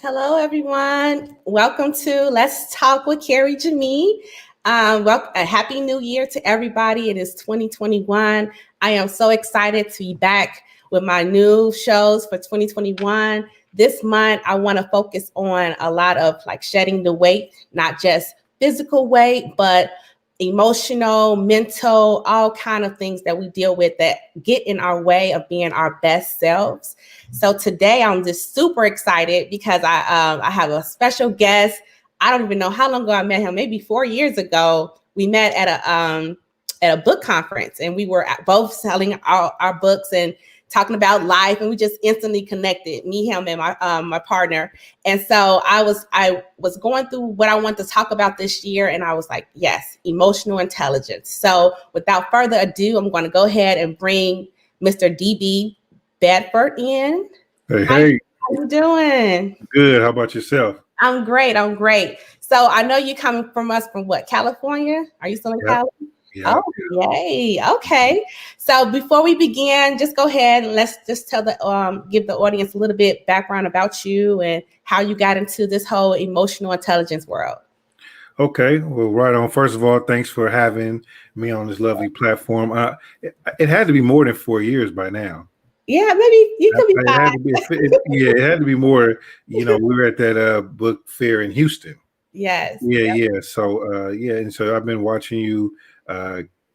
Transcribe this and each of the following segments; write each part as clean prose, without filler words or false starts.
Hello, everyone. Welcome to Let's Talk with Carrie Jemii. A happy new year to everybody. It is 2021. I am so excited to be back with my new shows for 2021. This month, I want to focus on a lot of like shedding the weight, not just physical weight, but emotional, mental, all kind of things that we deal with that get in our way of being our best selves. So today I'm just super excited because I have a special guest. I don't even know how long ago I met him. Maybe 4 years ago. We met at a book conference, and we were both selling our books and talking about life, and we just instantly connected, me, him, and my partner. And so I was going through what I want to talk about this year, and I was like, yes, emotional intelligence. So without further ado, I'm going to go ahead and bring Mr. DB Bedford in. Hey. How you doing? Good. How about yourself? I'm great. So I know you're coming from what, California? Are you still in California? Yeah. Oh, yay. Okay. So before we begin, just go ahead and let's just give the audience a little bit background about you and how you got into this whole emotional intelligence world. Okay. Well, right on. First of all, thanks for having me on this lovely platform. It had to be more than 4 years by now. Yeah, maybe you could be it had to be more. We were at that book fair in Houston. Yes. Yeah. So, and so I've been watching you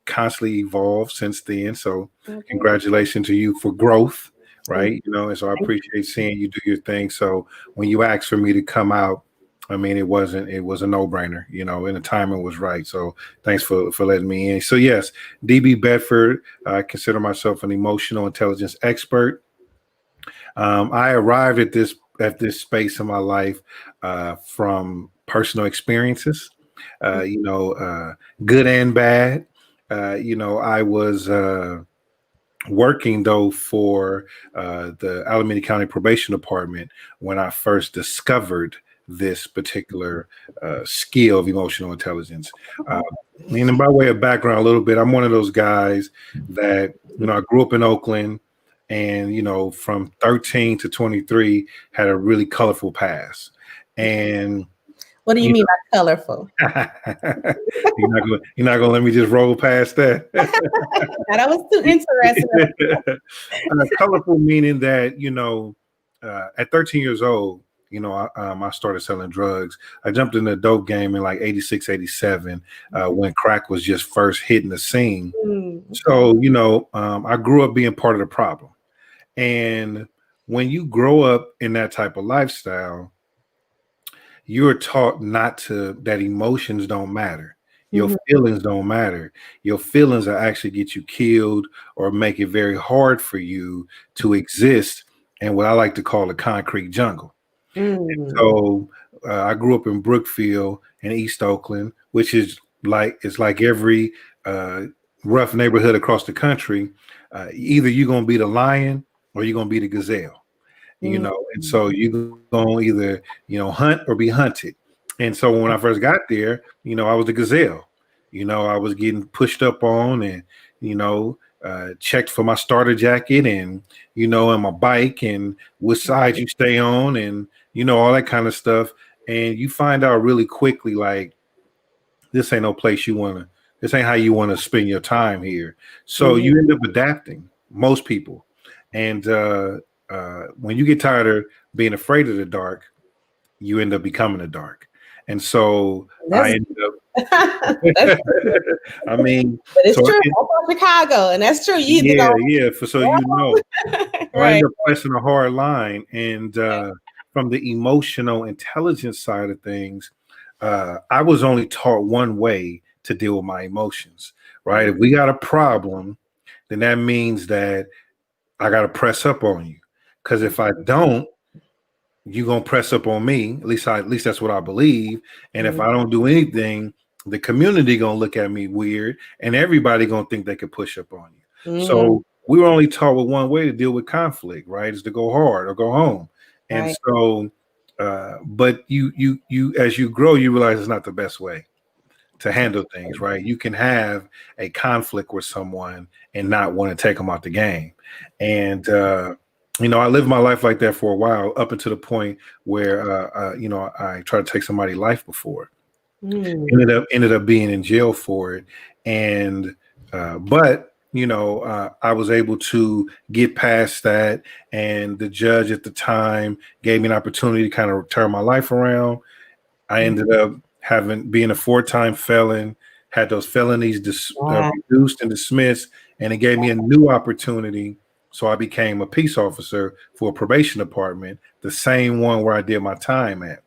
constantly evolve since then. So, Congratulations to you for growth, right? And so I appreciate seeing you do your thing. So, when you asked for me to come out, I mean, it was a no-brainer, and the timing was right. So, thanks for letting me in. So, yes, DB Bedford. I consider myself an emotional intelligence expert. I arrived at this space in my life from personal experiences, good and bad. I was working though for the Alameda County Probation Department when I first discovered this particular skill of emotional intelligence. And by way of background a little bit, I'm one of those guys that, I grew up in Oakland, and, from 13 to 23 had a really colorful past. And what do you mean by colorful? You're not gonna let me just roll past that. That was too interesting. Colorful meaning that, at 13 years old, I started selling drugs. I jumped in the dope game in like 86, 87, when crack was just first hitting the scene. So, I grew up being part of the problem. And when you grow up in that type of lifestyle, you're taught that emotions don't matter. Your feelings don't matter. Your feelings will actually get you killed or make it very hard for you to exist in what I like to call a concrete jungle. So I grew up in Brookfield in East Oakland, which is like every rough neighborhood across the country. Either you're going to be the lion or you're going to be the gazelle. And so you're going to either, hunt or be hunted. And so when I first got there, I was the gazelle. I was getting pushed up on and, checked for my starter jacket and, and my bike and which side you stay on and, all that kind of stuff. And you find out really quickly, like, this ain't no place this ain't how you want to spend your time here. So you end up adapting, most people. And when you get tired of being afraid of the dark, you end up becoming the dark. And so I ended up. I mean, but it's true. I'm from Chicago, and that's true. I ended up pressing a hard line, and from the emotional intelligence side of things, I was only taught one way to deal with my emotions. Right? If we got a problem, then that means that I got to press up on you. Because if I don't, you're going to press up on me. At least that's what I believe. And if I don't do anything, the community going to look at me weird and everybody going to think they could push up on you. So we were only taught with one way to deal with conflict, right? Is to go hard or go home. And so, but you, as you grow, you realize it's not the best way to handle things, right? You can have a conflict with someone and not want to take them out the game. And I lived my life like that for a while, up until the point where, I tried to take somebody's life before. Mm. Ended up being in jail for it, and but I was able to get past that, and the judge at the time gave me an opportunity to kind of turn my life around. I ended up being a 4-time felon, had those felonies Wow. reduced and dismissed, and it gave me a new opportunity. So I became a peace officer for a probation department, the same one where I did my time at.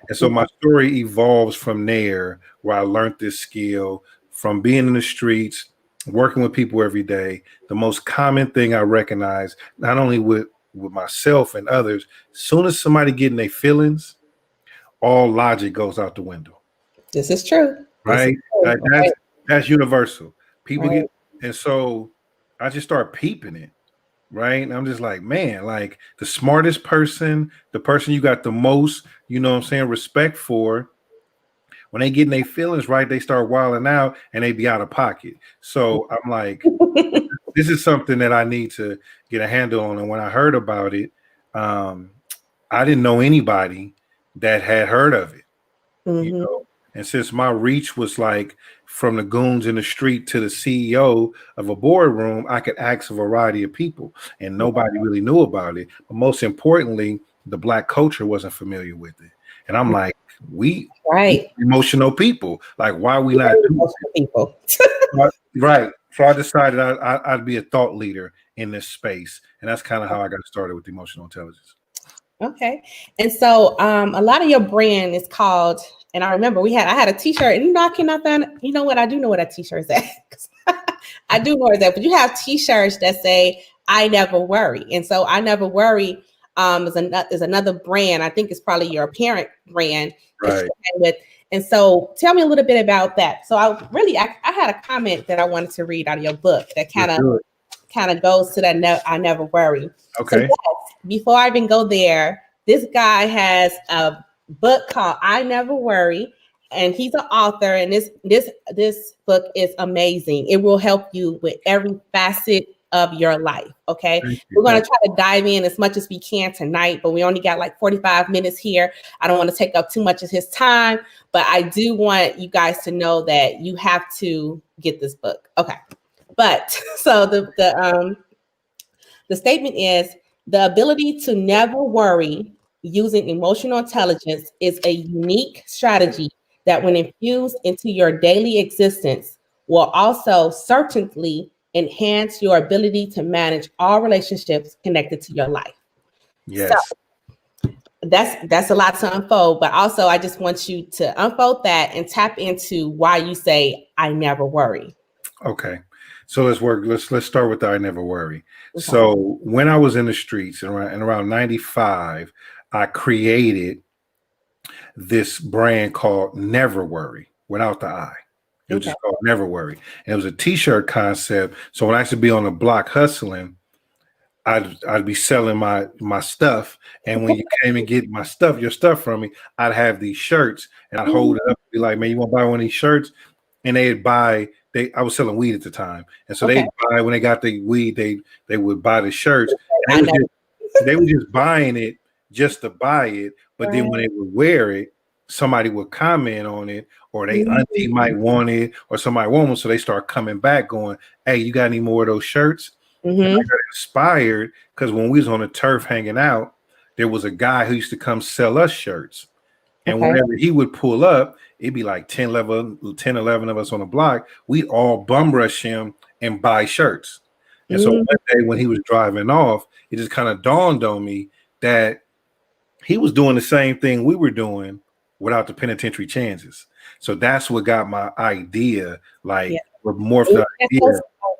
And so my story evolves from there, where I learned this skill from being in the streets, working with people every day. The most common thing I recognize, not only with myself and others, as soon as somebody getting their feelings, all logic goes out the window. This is true. This is Right? true. Right. That's universal. People Right. get, and so I just start peeping it. Right. And I'm just like, man, like the smartest person, the person you got the most, respect for, when they getting their feelings right, they start wilding out and they be out of pocket. So I'm like, this is something that I need to get a handle on. And when I heard about it, I didn't know anybody that had heard of it. Mm-hmm. And since my reach was like from the goons in the street to the CEO of a boardroom, I could ask a variety of people, and nobody really knew about it. But most importantly, the Black culture wasn't familiar with it. And I'm like, we Right. emotional people. Like, why are we not doing Emotional people. it? Right. So I decided I'd be a thought leader in this space. And that's kind of how I got started with emotional intelligence. Okay. And so a lot of your brand is called, and I remember I had a t-shirt, and I cannot find, I do know what that t-shirt is at. I do know what it's at, but you have t-shirts that say, I never worry. And so I never worry is another brand. I think it's probably your parent brand that Right. you had with. And so tell me a little bit about that. So I had a comment that I wanted to read out of your book that kind of goes to that. I never worry. Okay. So yes, before I even go there, this guy has a book called I Never Worry, and he's an author, and this book is amazing. It will help you with every facet of your life. Okay. We're going to try to dive in as much as we can tonight, but we only got like 45 minutes here. I don't want to take up too much of his time, but I do want you guys to know that you have to get this book. Okay. But so the statement is, the ability to never worry using emotional intelligence is a unique strategy that, when infused into your daily existence, will also certainly enhance your ability to manage all relationships connected to your life. Yes. So that's a lot to unfold, but also I just want you to unfold that and tap into why you say I never worry. Okay. So let's start with the I never worry. Okay. So when I was in the streets around 95, I created this brand called Never Worry, without the I. It was just called Never Worry. And it was a t-shirt concept. So when I used to be on the block hustling, I'd be selling my stuff. And when you came and get your stuff from me, I'd have these shirts and I'd hold it up and be like, man, you want to buy one of these shirts? And they'd buy, I was selling weed at the time. And so they'd buy, when they got the weed, they would buy the shirts. And they were just buying it just to buy it. But then when they would wear it, somebody would comment on it, or they auntie might want it, or somebody want one. So they start coming back going, hey, you got any more of those shirts? And I got inspired because when we was on the turf hanging out, there was a guy who used to come sell us shirts. And whenever he would pull up, it'd be like 10, 11 of us on the block. We'd all bum rush him and buy shirts. And so one day when he was driving off, it just kind of dawned on me that he was doing the same thing we were doing without the penitentiary chances. So that's what got my idea, morphed the idea.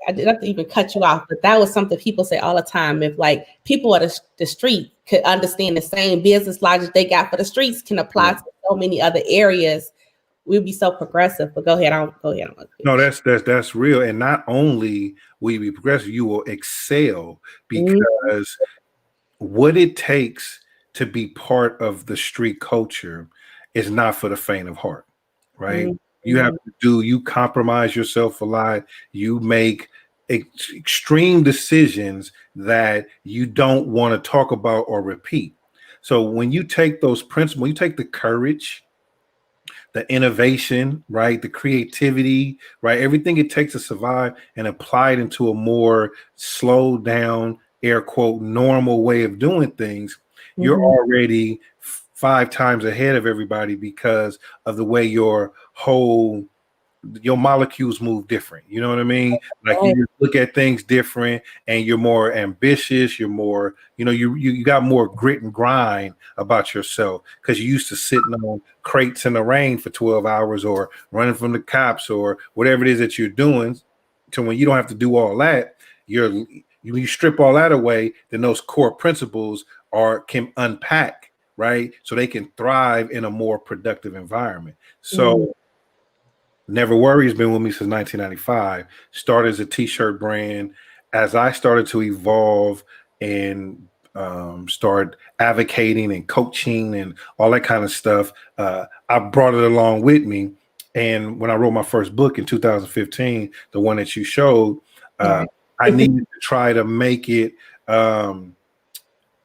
I didn't have to even cut you off, but that was something people say all the time. If like people at the street could understand the same business logic they got for the streets can apply to so many other areas, we'd be so progressive. But go ahead. No, that's real. And not only will you be progressive, you will excel, because what it takes to be part of the street culture is not for the faint of heart, right? You compromise yourself a lot. You make extreme decisions that you don't want to talk about or repeat. So when you take those principles, you take the courage, the innovation, right, the creativity, right, everything it takes to survive, and apply it into a more slowed down, air quote, normal way of doing things, you're already 5 times ahead of everybody because of the way your molecules move different. You know what I mean? Like you just look at things different, and you're more ambitious. You're more, you got more grit and grind about yourself because you used to sitting on crates in the rain for 12 hours or running from the cops or whatever it is that you're doing. To when you don't have to do all that, you strip all that away, then those core principles can unpack, right? So they can thrive in a more productive environment. So Never Worry has been with me since 1995. Started as a t-shirt brand. As I started to evolve and start advocating and coaching and all that kind of stuff, I brought it along with me. And when I wrote my first book in 2015, the one that you showed, I needed to try to make it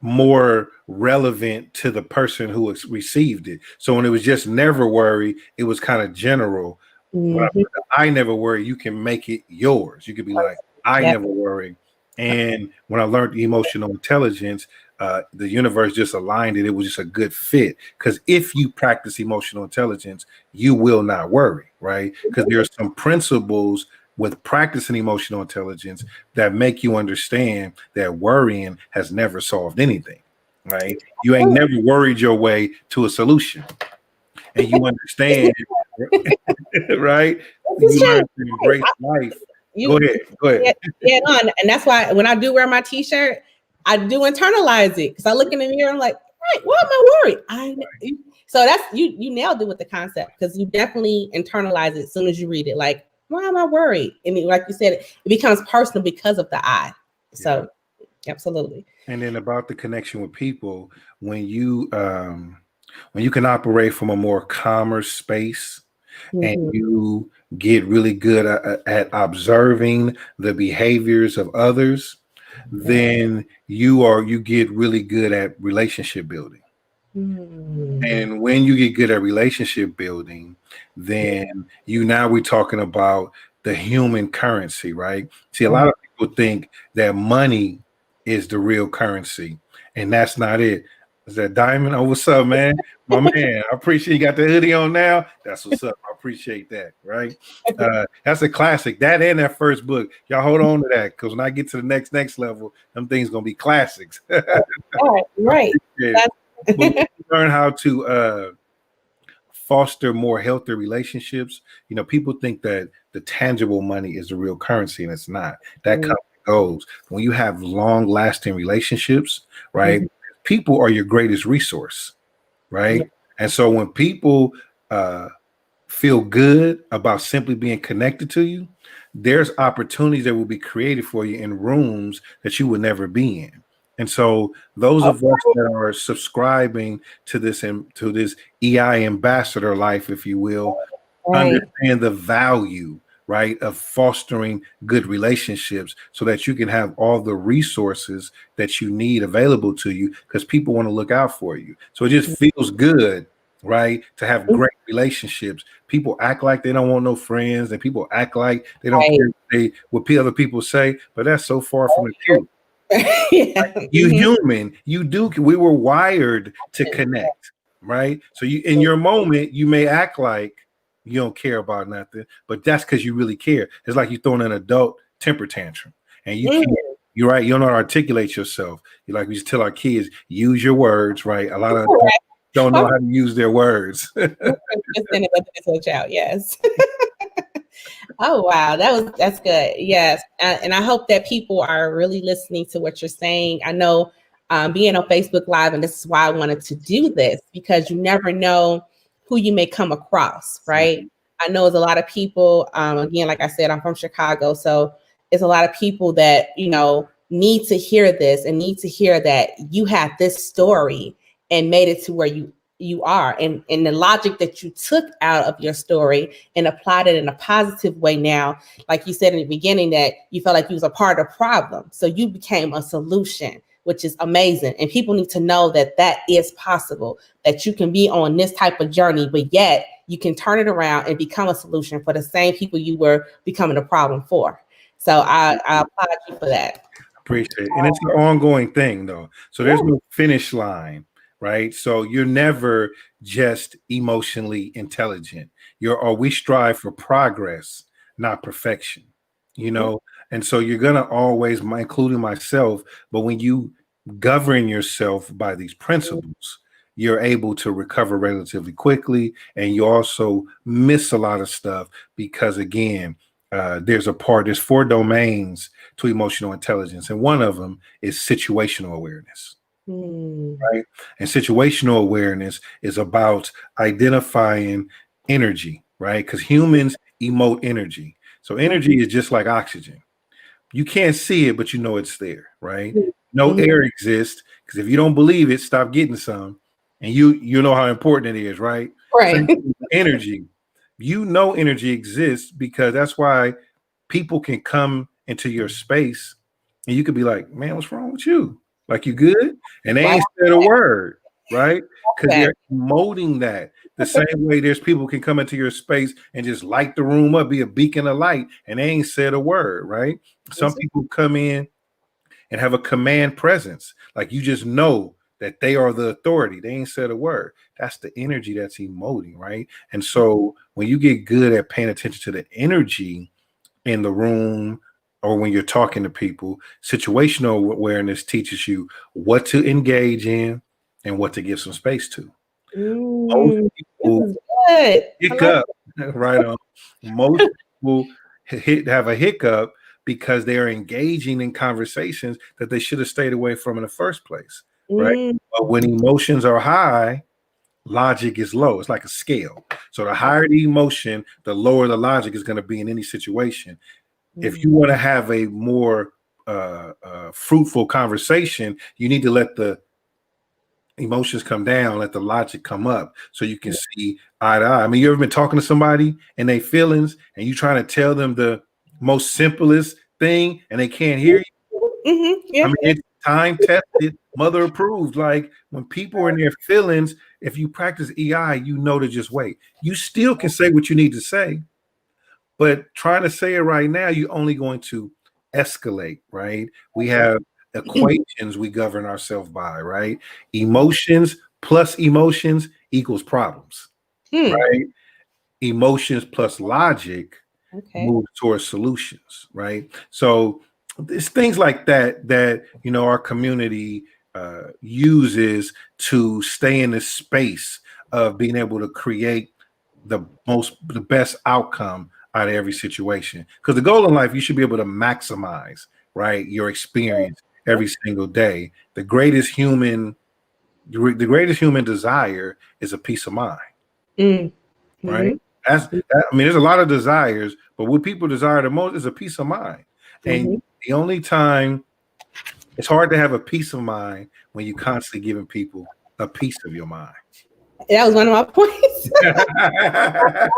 more relevant to the person who received it. So when it was just Never Worry, it was kind of general. When I Never Worry, you can make it yours. You could be like, I never worry. And when I learned emotional intelligence, the universe just aligned it. It was just a good fit. Because if you practice emotional intelligence, you will not worry, right? Because there are some principles with practicing emotional intelligence that make you understand that worrying has never solved anything, right? You ain't never worried your way to a solution. And you understand, right? You learn to embrace life. Go ahead. Yeah, on. And that's why when I do wear my t-shirt, I do internalize it because I look in the mirror, I'm like, right, why am I worried? So that's you nailed it with the concept because you definitely internalize it as soon as you read it. Like, why am I worried? I mean, like you said, it becomes personal because of the I. So absolutely. And then about the connection with people, when you can operate from a more calmer space, and you get really good at observing the behaviors of others, then you get really good at relationship building. And when you get good at relationship building, then we're talking about the human currency, right? See, a lot of people think that money is the real currency, and that's not it. Is that Diamond? Oh, what's up, man? My man, I appreciate you got the hoodie on now. That's what's up. I appreciate that, right? That's a classic. That and that first book. Y'all hold on to that because when I get to the next level, them things gonna be classics. Right. But learn how to foster more healthy relationships. People think that the tangible money is the real currency, and it's not. That comes and goes. When you have long-lasting relationships, right? People are your greatest resource, right? And so when people feel good about simply being connected to you, there's opportunities that will be created for you in rooms that you would never be in. And so those of us that are subscribing to this EI ambassador life, if you will, understand the value, right, of fostering good relationships so that you can have all the resources that you need available to you because people want to look out for you. So it just feels good, right, to have great relationships. People act like they don't want no friends, and people act like they don't care what other people say, but that's so far from the truth. You human, we were wired to connect, right? So you in your moment, you may act like you don't care about nothing, but that's because you really care. It's like you throwing an adult temper tantrum and you can't, you're right, you don't know how to articulate yourself. You like we just tell our kids, use your words, right? A lot of don't know how to use their words. Yes. Oh wow, that's good. Yes, and I hope that people are really listening to what you're saying. I know being on Facebook Live, and this is why I wanted to do this because you never know who you may come across, right? I know there's a lot of people. Again, like I said, I'm from Chicago, so it's a lot of people that need to hear this and need to hear that you have this story and made it to where you you are, and the logic that you took out of your story and applied it in a positive way. Now, like you said in the beginning, that you felt like you was a part of the problem, so you became a solution, which is amazing. And people need to know that that is possible, that you can be on this type of journey, but yet you can turn it around and become a solution for the same people you were becoming a problem for. So I applaud you for that. Appreciate it. And it's an ongoing thing, though. So there's no finish line, right? So you're never just emotionally intelligent. We strive for progress, not perfection, you know? And so you're going to always, including myself, but when you govern yourself by these principles, you're able to recover relatively quickly. And you also miss a lot of stuff because, again, there's 4 domains to emotional intelligence, and one of them is situational awareness. Right? And situational awareness is about identifying energy, right? Because humans emote energy. So energy is just like oxygen. You can't see it, but you know it's there, right? No air exists, because if you don't believe it, stop getting some. And you know how important it is, right? Right. Energy. You know energy exists, because that's why people can come into your space and you could be like, man, what's wrong with you? Like, you good? And they ain't said a word, right? Because they're emoting that. The same way there's people can come into your space and just light the room up, be a beacon of light, and they ain't said a word, right? Some people come in and have a command presence. Like, you just know that they are the authority. They ain't said a word. That's the energy that's emoting, right? And so when you get good at paying attention to the energy in the room, or when you're talking to people, situational awareness teaches you what to engage in and what to give some space to. Most people hiccup, right on. Most people have a hiccup because they're engaging in conversations that they should have stayed away from in the first place, right? But when emotions are high, logic is low. It's like a scale. So the higher the emotion, the lower the logic is going to be in any situation. If you want to have a more fruitful conversation, you need to let the emotions come down, let the logic come up, so you can see eye to eye. I mean, you ever been talking to somebody and they feelings, and you trying to tell them the most simplest thing, and they can't hear you? I mean, it's time tested, mother approved. Like, when people are in their feelings, if you practice EI, you know to just wait. You still can say what you need to say, but trying to say it right now, you're only going to escalate, right? We have equations we govern ourselves by, right? Emotions plus emotions equals problems, right? Emotions plus logic move towards solutions, right? So it's things like that our community uses to stay in this space of being able to create the best outcome out of every situation. Because the goal in life, you should be able to maximize, right, your experience every single day. The greatest human desire is a peace of mind, right? I mean, there's a lot of desires, but what people desire the most is a peace of mind. And the only time it's hard to have a peace of mind when you're constantly giving people a piece of your mind. That was one of my points. I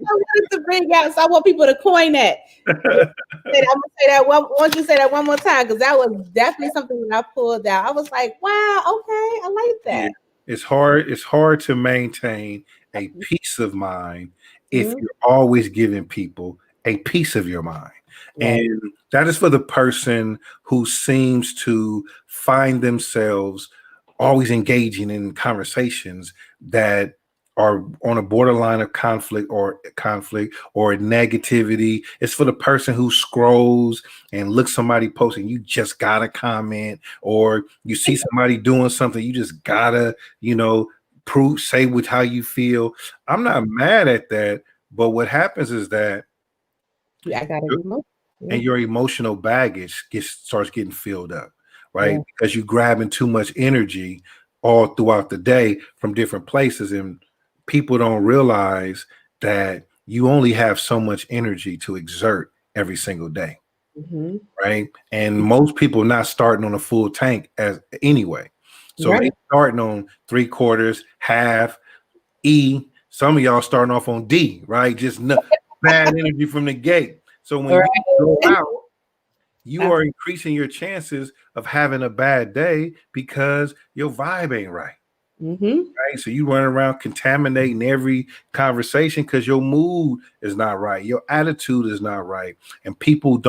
wanted to bring out, so I want people to coin that. I'm gonna say that one. Once you say that one more time, because that was definitely something that I pulled out. I was like, "Wow, okay, I like that." Yeah. It's hard to maintain a peace of mind if you're always giving people a piece of your mind. And that is for the person who seems to find themselves always engaging in conversations that are on a borderline of conflict or negativity. It's for the person who scrolls and looks somebody posting, you just gotta comment, or you see somebody doing something, you just gotta, say with how you feel. I'm not mad at that, but what happens is that I gotta do more. And your emotional baggage starts getting filled up, right? Because you're grabbing too much energy all throughout the day from different places, and people don't realize that you only have so much energy to exert every single day, right? And most people not starting on a full tank as anyway. So they starting on 3/4, half, E. Some of y'all starting off on D, right? Just bad energy from the gate. So when you go out, you are increasing your chances of having a bad day because your vibe ain't right. Right? So you run around contaminating every conversation because your mood is not right. Your attitude is not right. And people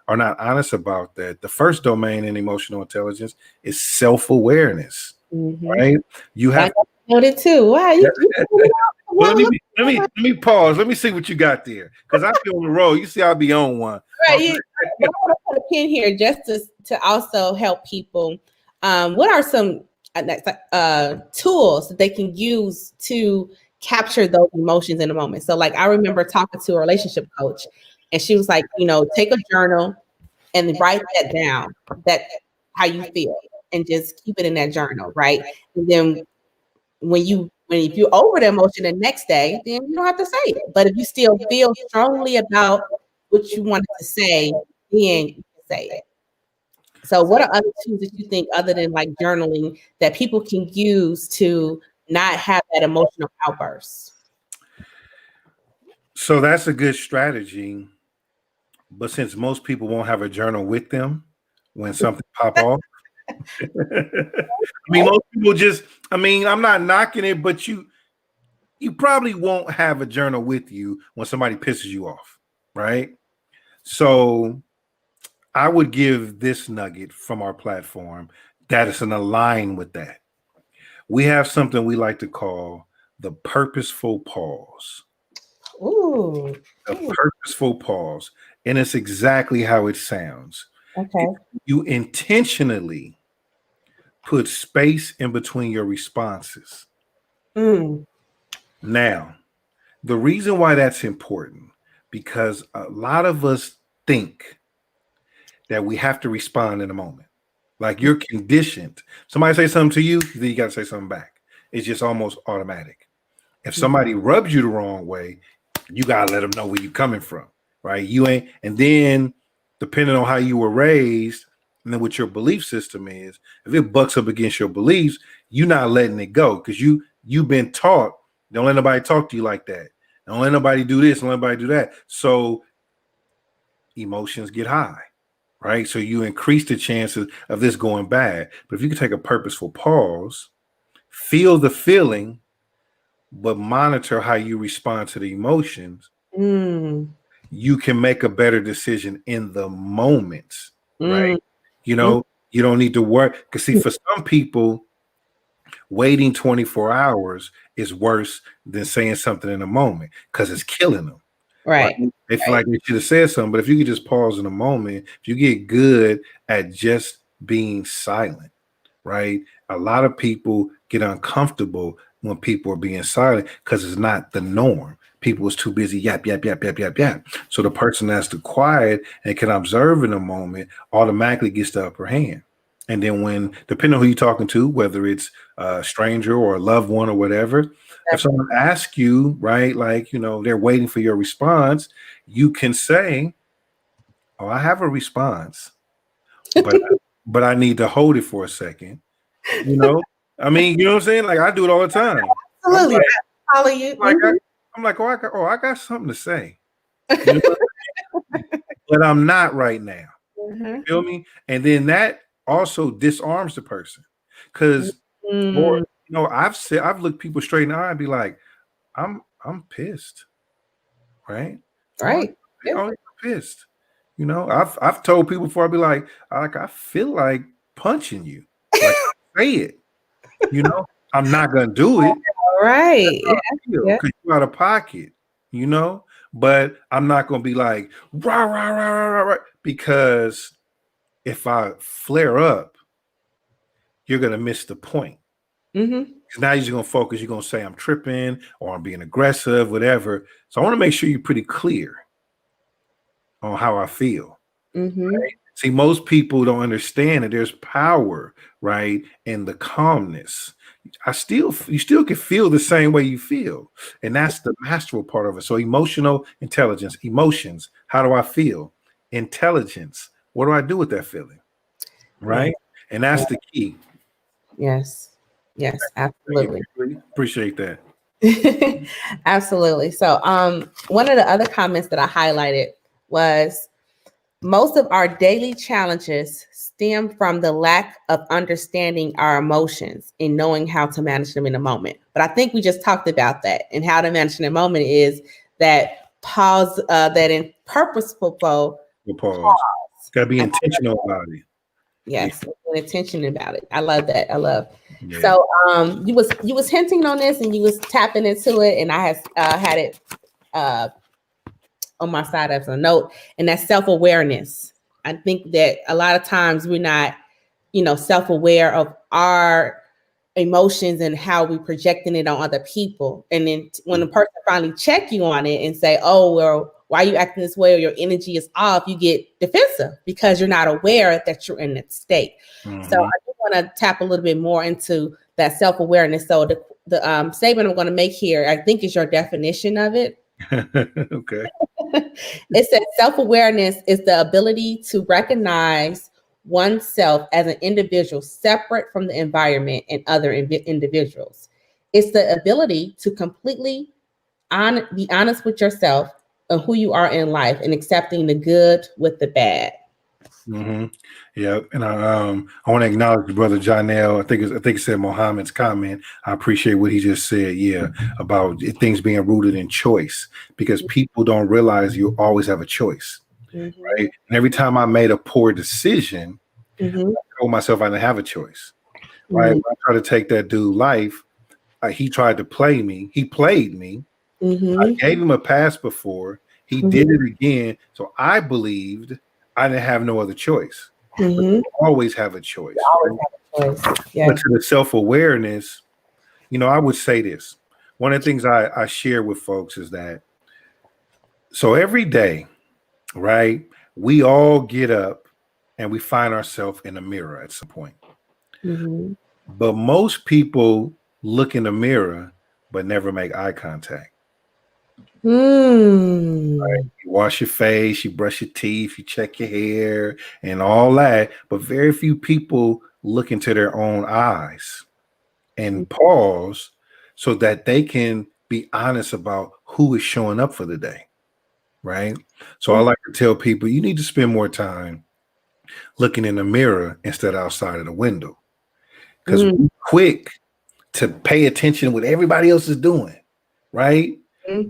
are not honest about that. The first domain in emotional intelligence is self-awareness. Right? You have noted too. Wow, well, let me pause. Let me see what you got there. Because I feel on the road. You see, I'll be on one. Right, I want to put a pin here just to also help people. What are some tools that they can use to capture those emotions in a moment? So like I remember talking to a relationship coach and she was like, take a journal and write that down, that how you feel, and just keep it in that journal, right? And then if you're over the emotion the next day, then you don't have to say it. But if you still feel strongly about what you wanted to say, then you can say it. So what are other tools that you think, other than like journaling, that people can use to not have that emotional outburst? So that's a good strategy. But since most people won't have a journal with them when something pop off, I mean, most people I'm not knocking it, but you probably won't have a journal with you when somebody pisses you off, right? So I would give this nugget from our platform that is in line with that. We have something we like to call the purposeful pause. Ooh. A purposeful pause. And it's exactly how it sounds. Okay. You intentionally put space in between your responses. Now, the reason why that's important, because a lot of us think that we have to respond in a moment. Like you're conditioned. Somebody say something to you, then you got to say something back. It's just almost automatic. If somebody rubs you the wrong way, you got to let them know where you're coming from, right? And then depending on how you were raised and then what your belief system is, if it bucks up against your beliefs, you're not letting it go because you've been taught, don't let nobody talk to you like that. Don't let nobody do this, don't let nobody do that. So emotions get high, right? So you increase the chances of this going bad. But if you can take a purposeful pause, feel the feeling, but monitor how you respond to the emotions, you can make a better decision in the moment, right? You don't need to work. Because see, for some people, waiting 24 hours is worse than saying something in a moment because it's killing them. Right. They feel like they should have said something, but if you could just pause in a moment, if you get good at just being silent, right? A lot of people get uncomfortable when people are being silent because it's not the norm. People is too busy yap, yap, yap, yap, yap, yap. So the person that's too quiet and can observe in a moment automatically gets the upper hand. And then depending on who you're talking to, whether it's a stranger or a loved one or whatever, if someone asks you, right, like, they're waiting for your response, you can say, oh, I have a response, but I need to hold it for a second. I mean, you know what I'm saying? Like I do it all the time. Absolutely. I'm like, I got something to say. But I'm not right now. You feel me? And then that also disarms the person. Because I've looked people straight in the eye and be like, I'm pissed. Right? Right. I'm pissed. I've told people before, I'd be like, I feel like punching you. Like say it. I'm not gonna do it. Right. Because you're out of pocket, but I'm not gonna be like rah, rah, rah, rah, rah, rah, because if I flare up, you're gonna miss the point. Because now you're just gonna focus, you're gonna say I'm tripping or I'm being aggressive, whatever. So I want to make sure you're pretty clear on how I feel. Right? See, most people don't understand that there's power, right, in the calmness. You still can feel the same way you feel, and that's the masterful part of it. So emotional intelligence, emotions. How do I feel? Intelligence. What do I do with that feeling? Right, and that's the key. Yes. Yes, absolutely. Appreciate that. Absolutely. So, one of the other comments that I highlighted was most of our daily challenges stem from the lack of understanding our emotions and knowing how to manage them in a moment. But I think we just talked about that, and how to manage in a moment is that pause, that in purposeful pause. Got to be intentional about it. Yes, yeah. Intention about it. I love that. I love. Yeah. So, you was hinting on this, and you was tapping into it, and I had it on my side as a note, and that's self-awareness. I think that a lot of times we're not, self-aware of our emotions and how we projecting it on other people. And then when the person finally check you on it and say, oh, well, why are you acting this way, or your energy is off, you get defensive because you're not aware that you're in that state. Mm-hmm. So I just want to tap a little bit more into that self-awareness. So the statement I'm going to make here, I think, is your definition of it. Okay. It says self-awareness is the ability to recognize oneself as an individual separate from the environment and other individuals. It's the ability to completely be honest with yourself and who you are in life, and accepting the good with the bad. Mm-hmm. Yeah, and I want to acknowledge brother Janelle. I think it said Mohammed's comment. I appreciate what he just said. Yeah, about things being rooted in choice, because people don't realize you always have a choice, mm-hmm. right? And every time I made a poor decision, mm-hmm. I told myself I didn't have a choice. Right? Mm-hmm. I tried to take that dude life. He tried to play me. He played me. Mm-hmm. I gave him a pass before. He mm-hmm. did it again. So I believed I didn't have no other choice. Mm-hmm. You always have a choice. You always have a choice. Yeah. But to the self-awareness, I would say this. One of the things I share with folks is that, so every day, right, we all get up and we find ourselves in a mirror at some point. Mm-hmm. But most people look in the mirror but never make eye contact. Right? You wash your face, you brush your teeth, you check your hair and all that, but very few people look into their own eyes and pause so that they can be honest about who is showing up for the day, right? So I like to tell people, you need to spend more time looking in the mirror instead of outside of the window, because we're quick to pay attention to what everybody else is doing, right?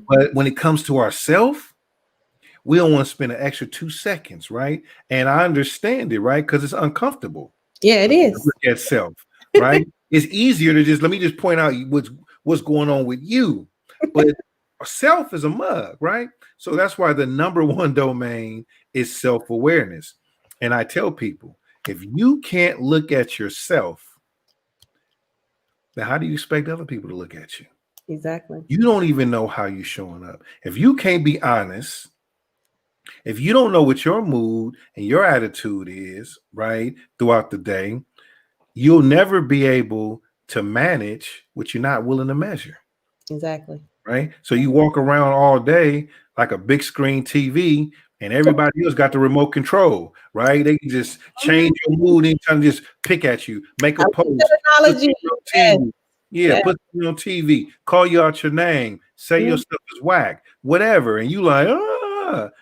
But when it comes to ourselves, we don't want to spend an extra 2 seconds, right? And I understand it, right? Because it's uncomfortable. Yeah, it is. Look at self, right? It's easier to let me just point out what's going on with you. But self is a mug, right? So that's why the number one domain is self-awareness. And I tell people, if you can't look at yourself, then how do you expect other people to look at you? Exactly. You don't even know how you're showing up. If you can't be honest, if you don't know what your mood and your attitude is, right, throughout the day, you'll never be able to manage what you're not willing to measure. Exactly. Right. So you walk around all day like a big screen TV, and everybody else got the remote control, right? They can just change your mood anytime, just pick at you, make a post. Yeah, put you on TV, call you out your name, say your stuff is whack, whatever. And you like,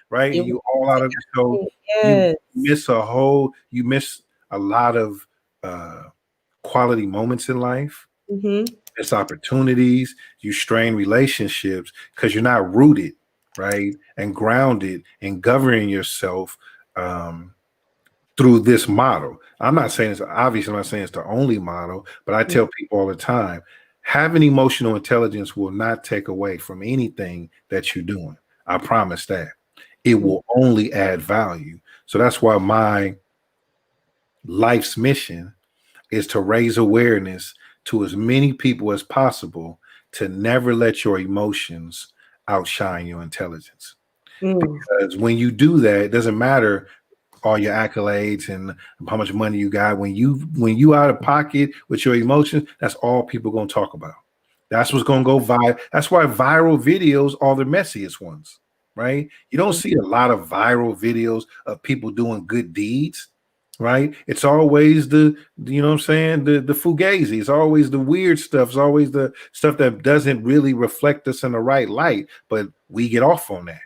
right? And you all out of so you miss you miss a lot of quality moments in life. Mm-hmm. Miss opportunities, you strain relationships because you're not rooted, right? And grounded and governing yourself through this model. I'm not saying it's obviously, I'm not saying it's the only model, but I tell people all the time, having emotional intelligence will not take away from anything that you're doing. I promise that. It will only add value. So that's why my life's mission is to raise awareness to as many people as possible to never let your emotions outshine your intelligence. Because when you do that, it doesn't matter all your accolades and how much money you got. When you out of pocket with your emotions, that's all people gonna talk about. That's what's gonna go viral. That's why viral videos are the messiest ones, right? You don't see a lot of viral videos of people doing good deeds. right? It's always you know what I'm saying, the fugazi. It's always the weird stuff. It's always the stuff that doesn't really reflect us in the right light, but we get off on that,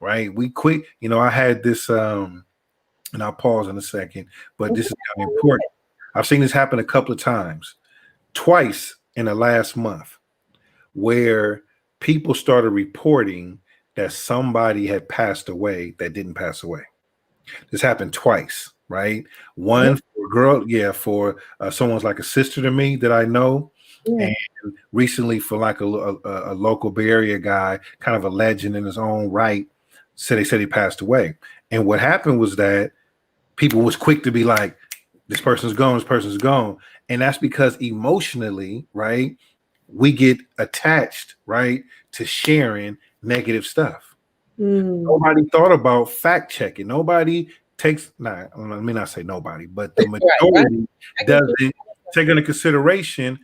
right? We quit. You know, I had this, and I'll pause in a second, but this is kind of important. I've seen this happen a couple of times, twice in the last month, where people started reporting that somebody had passed away that didn't pass away. This happened twice, right? One for a girl, yeah, for someone's like a sister to me that I know, and recently for like a local Bay Area guy, kind of a legend in his own right. They said he passed away, and what happened was that people was quick to be like, "This person's gone. This person's gone," and that's because emotionally, right, we get attached, right, to sharing negative stuff. Nobody thought about fact checking. Nobody takes, let me not say nobody, but the majority doesn't take into consideration.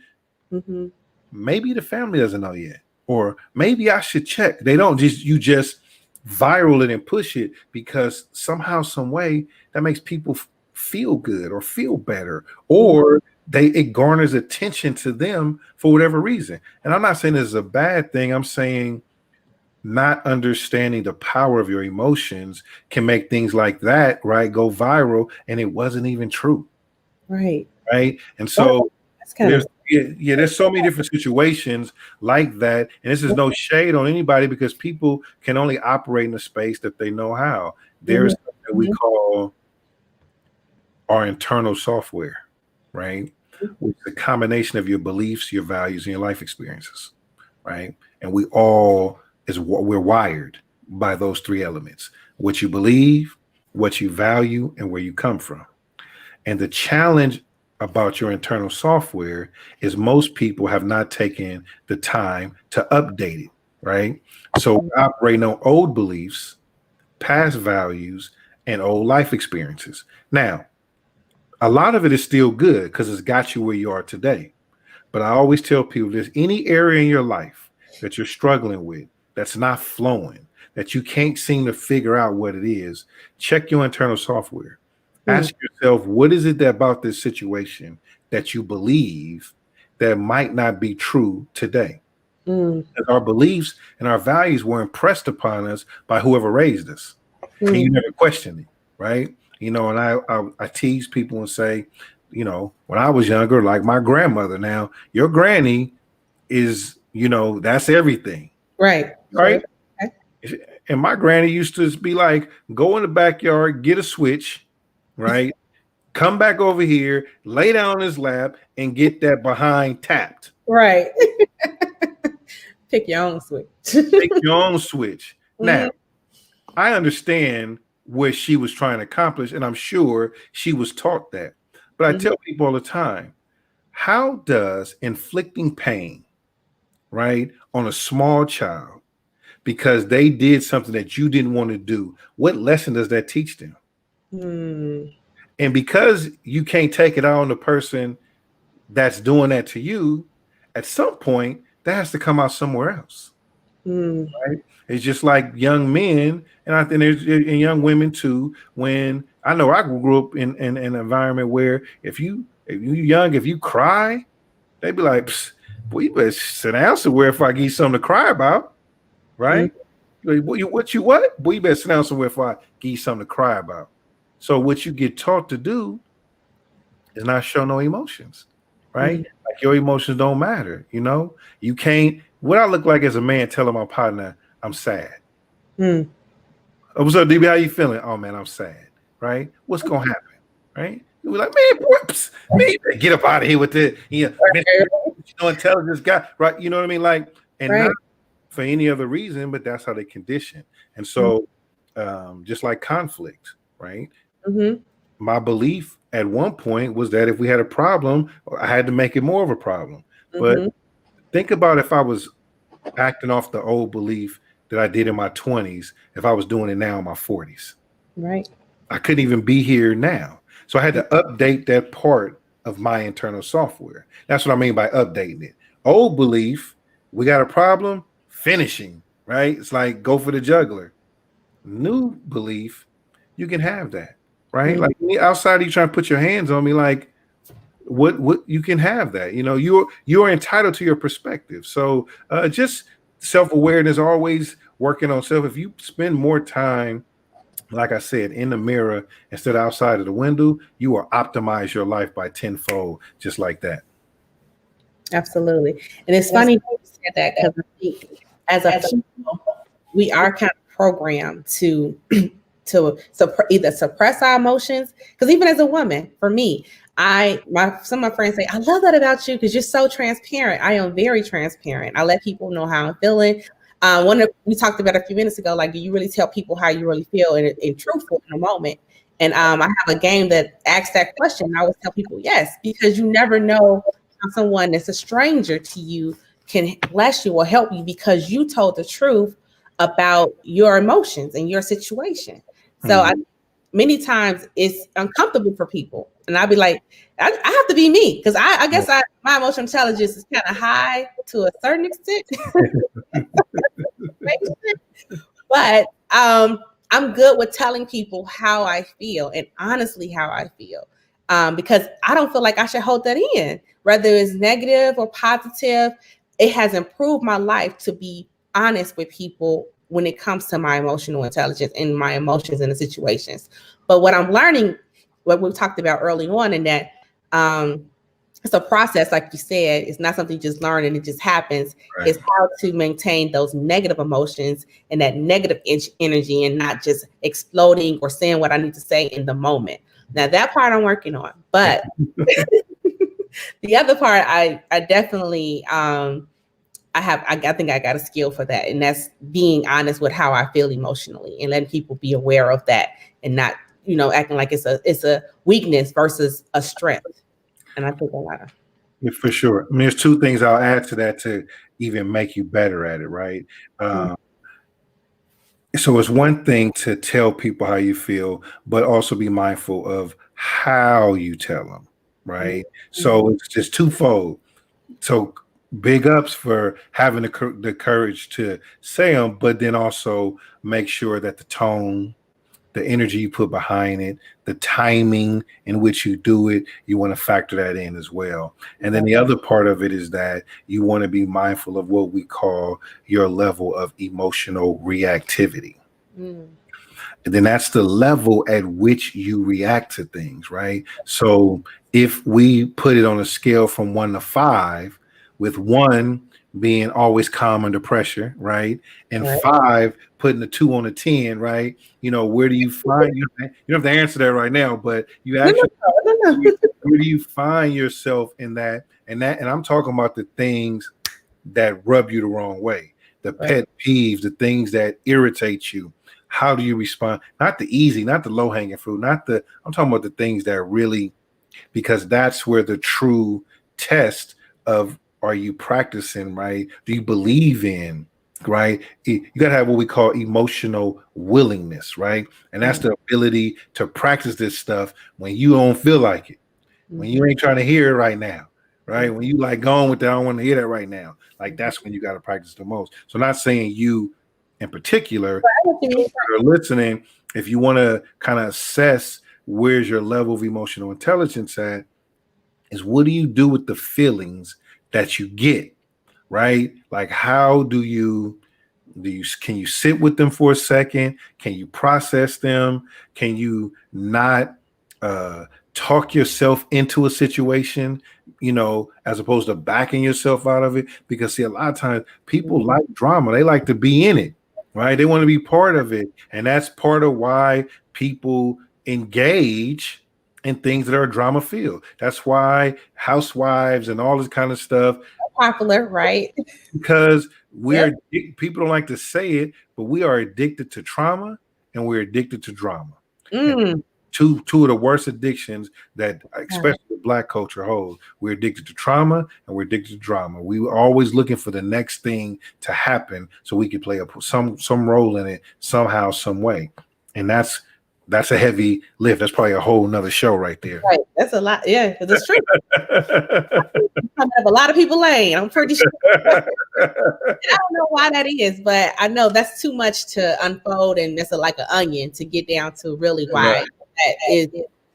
Maybe the family doesn't know yet, or maybe I should check. They don't you just viral it and push it because somehow, some way that makes people feel good or feel better, or it garners attention to them for whatever reason. And I'm not saying this is a bad thing. I'm saying not understanding the power of your emotions can make things like that, right, go viral, and it wasn't even true. Right. And so there's there's so many different situations like that. And this is no shade on anybody because people can only operate in a space that they know how. There's something that we call our internal software, right? Which is a combination of your beliefs, your values, and your life experiences, right? And we're wired by those three elements: what you believe, what you value, and where you come from. And the challenge about your internal software is most people have not taken the time to update it, right? So we're operating on old beliefs, past values, and old life experiences. Now, a lot of it is still good because it's got you where you are today. But I always tell people, there's any area in your life that you're struggling with, that's not flowing, that you can't seem to figure out what it is, check your internal software. Ask yourself, what is it about this situation that you believe that might not be true today? Our beliefs and our values were impressed upon us by whoever raised us. And you never question it, right? You know, and I tease people and say, you know, when I was younger, like my grandmother, now your granny is, you know, that's everything. Right. Right. And my granny used to be like, go in the backyard, get a switch, right? Come back over here, lay down on his lap, and get that behind tapped. Right. Pick your own switch. Pick your own switch. Now, I understand what she was trying to accomplish, and I'm sure she was taught that. But I tell people all the time, how does inflicting pain, right, on a small child because they did something that you didn't want to do, what lesson does that teach them? And because you can't take it out on the person that's doing that to you, at some point, that has to come out somewhere else. Right? It's just like young men, and I think there's and young women too. When I know I grew up in an environment where if you young, if you cry, they'd be like, boy, you better sit down somewhere if I give you something to cry about. Right? What you what? Boy, you better sit down somewhere if I give you something to cry about. So what you get taught to do is not show no emotions, right? Like your emotions don't matter. You know, you can't. What I look like as a man telling my partner I'm sad. Oh, what's up, DB? How you feeling? Oh man, I'm sad. Right? What's gonna happen? Right? You be like, man, man, get up out of here with this. You know, intelligence guy, right? You know what I mean? Like, and not for any other reason, but that's how they condition. And so, just like conflict, right? My belief at one point was that if we had a problem, I had to make it more of a problem. But think about if I was acting off the old belief that I did in my 20s, if I was doing it now in my 40s. Right. I couldn't even be here now. So I had to update that part of my internal software. That's what I mean by updating it. Old belief, we got a problem, finishing, right? It's like go for the juggler. New belief, you can have that. right? Like outside of you trying to put your hands on me, like what you can have that, you're entitled to your perspective. So just self-awareness, always working on self. If you spend more time, like I said, in the mirror instead of outside of the window, you will optimize your life by tenfold, just like that. Absolutely. And it's funny you said that, because I think as a people, we are kind of programmed to either suppress our emotions. Because even as a woman, for me, some of my friends say, I love that about you because you're so transparent. I am very transparent. I let people know how I'm feeling. We talked about a few minutes ago, like, do you really tell people how you really feel and truthful in a moment? And I have a game that asks that question. I always tell people yes, because you never know how someone that's a stranger to you can bless you or help you because you told the truth about your emotions and your situation. So many times it's uncomfortable for people. And I'll be like, I have to be me because I guess my emotional intelligence is kind of high to a certain extent. But I'm good with telling people how I feel and honestly how I feel, because I don't feel like I should hold that in, whether it's negative or positive. It has improved my life to be honest with people when it comes to my emotional intelligence and my emotions in the situations. But what I'm learning, what we talked about early on, in that it's a process, like you said. It's not something you just learn and it just happens. Right. It's how to maintain those negative emotions and that negative energy and not just exploding or saying what I need to say in the moment. Now that part I'm working on, but the other part I definitely I think I got a skill for that, and that's being honest with how I feel emotionally and letting people be aware of that and not, acting like it's a weakness versus a strength. And I think a lot of. Yeah, for sure. I mean, there's two things I'll add to that to even make you better at it, right? So it's one thing to tell people how you feel, but also be mindful of how you tell them, right? So it's just twofold. So big ups for having the courage to say them, but then also make sure that the tone, the energy you put behind it, the timing in which you do it, you want to factor that in as well. And then the other part of it is that you want to be mindful of what we call your level of emotional reactivity. And then that's the level at which you react to things, right? So if we put it on a scale from 1 to 5, with 1 being always calm under pressure, right? And 5 putting a 2 on a 10, right? Where do you find you don't have to answer that right now, but you actually where do you find yourself in that? And I'm talking about the things that rub you the wrong way, the pet peeves, the things that irritate you. How do you respond? Not the easy, not the low-hanging fruit, I'm talking about the things that really, because that's where the true test of, are you practicing, right? Do you believe in, right? You got to have what we call emotional willingness, right? And that's the ability to practice this stuff when you don't feel like it, when you ain't trying to hear it right now, right? When you like going with that, I don't want to hear that right now. Like that's when you got to practice the most. So not saying you in particular, those that are listening, if you want to kind of assess where's your level of emotional intelligence at, is what do you do with the feelings that you get, right? Like how can you sit with them for a second? Can you process them? Can you not talk yourself into a situation, as opposed to backing yourself out of it? Because see, a lot of times people like drama. They like to be in it, right? They want to be part of it. And that's part of why people engage in things that are drama filled. That's why housewives and all this kind of stuff popular, right? Because people don't like to say it, but we are addicted to trauma and we're addicted to drama. Two of the worst addictions that especially the Black culture holds. We're addicted to trauma and we're addicted to drama. We were always looking for the next thing to happen so we could play some role in it somehow, some way. And that's a heavy lift. That's probably a whole nother show right there. Right. That's a lot. Yeah, because it's true. I have a lot of people lane. I'm pretty sure. I don't know why that is, but I know that's too much to unfold, and it's like an onion to get down to really why that is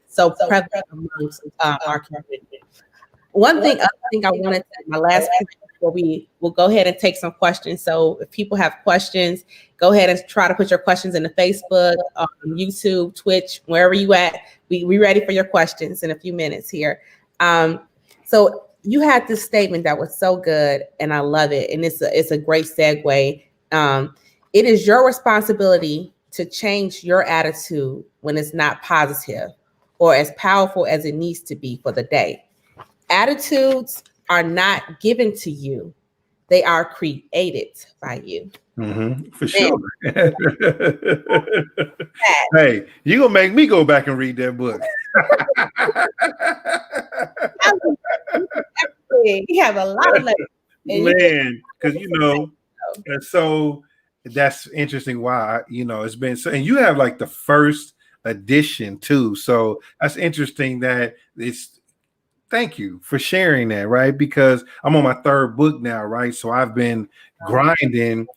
so prevalent amongst our community. One thing, other thing I wanted to, my last point before we will go ahead and take some questions. So if people have questions, go ahead and try to put your questions in the Facebook, YouTube, Twitch, wherever you at. We ready for your questions in a few minutes here. So you had this statement that was so good, and I love it, and it's a great segue. It is your responsibility to change your attitude when it's not positive or as powerful as it needs to be for the day. Attitudes are not given to you. They are created by you. For sure. Hey, you're going to make me go back and read that book. We have a lot of lessons. Man, because, and so that's interesting why, it's been so, and you have like the first edition too. So that's interesting that thank you for sharing that, right? Because I'm on my third book now, right? So I've been grinding.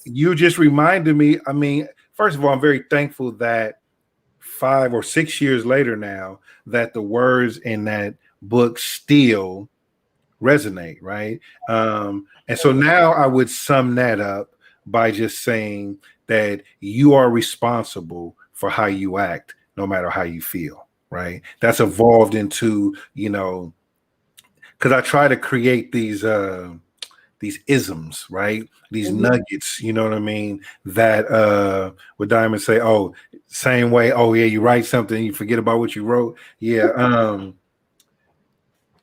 You just reminded me. I mean, first of all, I'm very thankful that 5 or 6 years later now that the words in that book still resonate, right? And so now I would sum that up by just saying that you are responsible for how you act, no matter how you feel. Right. That's evolved into, because I try to create these isms, right? These nuggets, you know what I mean? That what Diamond say, oh, same way. Oh, yeah, you write something, you forget about what you wrote. Yeah.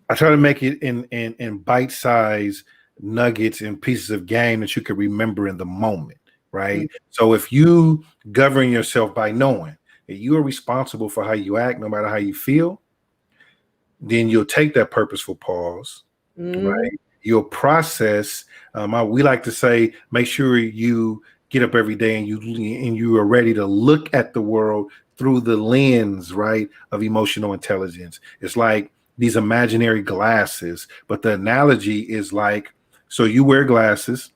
I try to make it in bite-sized nuggets and pieces of game that you can remember in the moment, right? So if you govern yourself by knowing you are responsible for how you act, no matter how you feel, then you'll take that purposeful pause, right? You'll process. We like to say, make sure you get up every day and you are ready to look at the world through the lens, right, of emotional intelligence. It's like these imaginary glasses, but the analogy is like, so you wear glasses.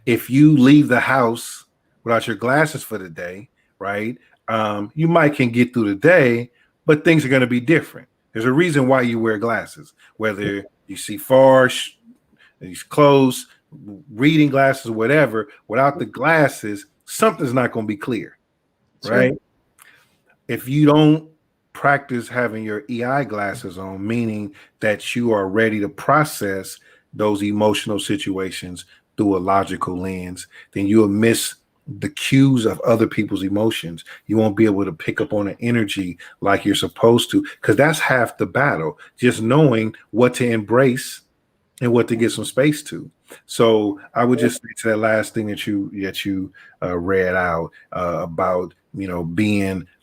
If you leave the house without your glasses for the day, right? You might can get through the day, but things are going to be different. There's a reason why you wear glasses, whether you see far, these close, reading glasses, whatever. Without the glasses, something's not going to be clear, right? If you don't practice having your EI glasses on, meaning that you are ready to process those emotional situations through a logical lens, then you'll miss the cues of other people's emotions. You won't be able to pick up on the energy like you're supposed to, because that's half the battle, just knowing what to embrace and what to get some space to. So I would just say to that last thing that you read out about